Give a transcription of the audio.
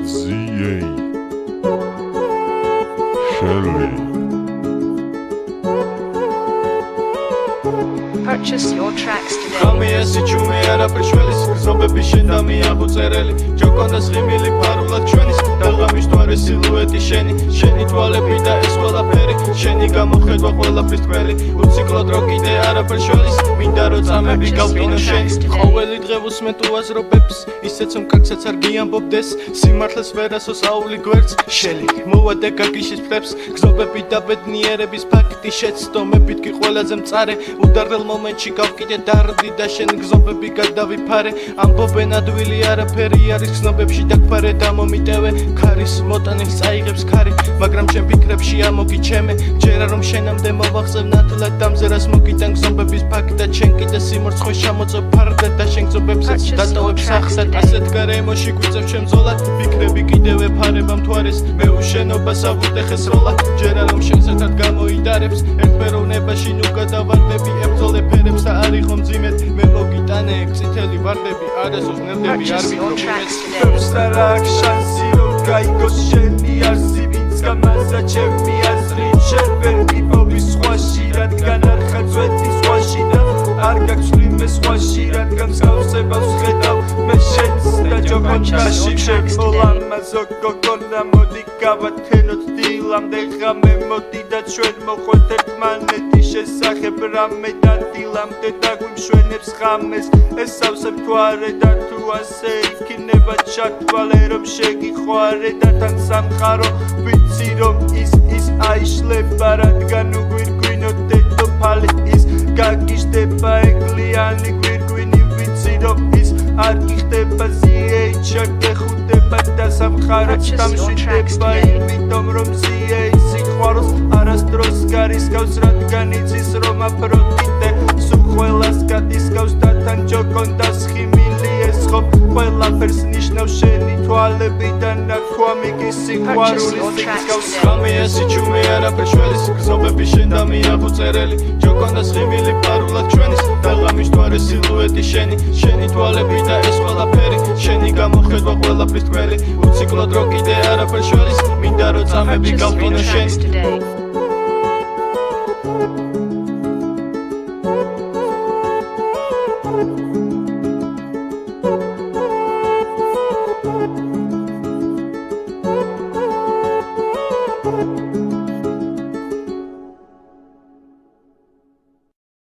ZA Shelly Purchase your tracks today. Ხამიესი ჩუმე არაფერ შველის გზობები შენ და მიაღუწერელი ჯოკონდას ღიმილი ფარულად ჩვენის და ღამის თვარე სილუეტი შენი თვალები და ეს ყველაფერი შენი გამოხედვა ყველაფრის თქმელი უციკლოდ რო კიდე არაფერ შველის მინდა რო წამები გავკინო შენი ყოველი დღე ვუსმენ თუ აზრობებს ისეც რომ კაცაც არ გიამბობდეს სიმართლეს ვერასოს აული გვერდს შელი მოვადე გაგიშის ფლებს გზობები და ბედნიერების ფაქტი შეცდომებით კი ყველაზე მწარე უდარდელ მომენტში გავკიდე დარდი და შენ გზობები გადავიფარე ამბობენ ადვილი არაფერი არის გზნობებში დაგფარე და მომიტევე ქარის მოტანის წაიღებს ქარი მაგრამ ჩემ ფიქრებში ამოგი ჩემე ჯერა რომ შენამდე მოვახსევ ნათლად დამზერას მოგიტან გზნობების ფაქტი და შენ კიდე სიმორცხვე შემოწევ ფარდა და შენ გზობებსაც დატოვებ სახსად ასეთ გარემოში გვიწევ ჩემ ზოლად ფიქრები კიდევ ეფარება მთვარეს მე უშენობას ავუტეხეს როლა ჯერა რომ შენ საერთოდ გამოიდარებს ერთფეროვნებაში ნუ გადავარდები ებრძოლე ფერებს და არ იყო მძიმედ მე მოგიტანე წითელი ვარდები არასოს ნერდები არ ვიქრობ Старак შანსი რომ გაიგოს შენი არსი ვინც გამაზა ჩემი აზრი შენ ვერ მიპოვი სხვაში რადგან არ ხარ წვეთი სხვაში და არ გაგცვლიმე სხვაში რადგან მსგავსებას ხედავ მე შენს და ჯოგონდაში შემოლამაზო გოგონა მოდი გავათენოთ დილამდე ღამე მოდი და ჩვენ მოყვეთ ერთმანეთის შესახებ რამე და დილამდე დაგვიმშვენებს ღამეს ეს სავსე მთვარე და თუ ასე იქნება ჩათვალე რომ შეგიყვარე და თან სამყარო ვიცი რომ ის აიშლება რადგან უგვირგვინო დედოფალი ის გაგიჟდება ეგლიანი გვირგვინი ვიცი რომ ის არ გიხდება ZA ჩაგეხუდება და სამყაროც დამშვიდდება იმიტომ რომ ZA სიყვარულს არასდროს გარისკავს რადგან იცის რომ აფროდიტე სულ ყველას გადისკავს და თან ჯოკონდას ხიმილი ესხობ ყველაფერს ნიშნავს შენი თვალები და ნაქვამი კი სიყვარულის სიკავს ხამიესი ჩუმე არაფერ შველის გზობები შენ და მიაღუწერელი ჯოკონდას ღიმილი ფარულად ჩვენის და ღამის თვარე სილუეტი შენი თვალები და ეს ყველაფერი შენი გამოხედვა ყველაფრის თქმელი უციკლოდ რო კიდე არაფერ შველის მინდა რო წამები გავკინო შენი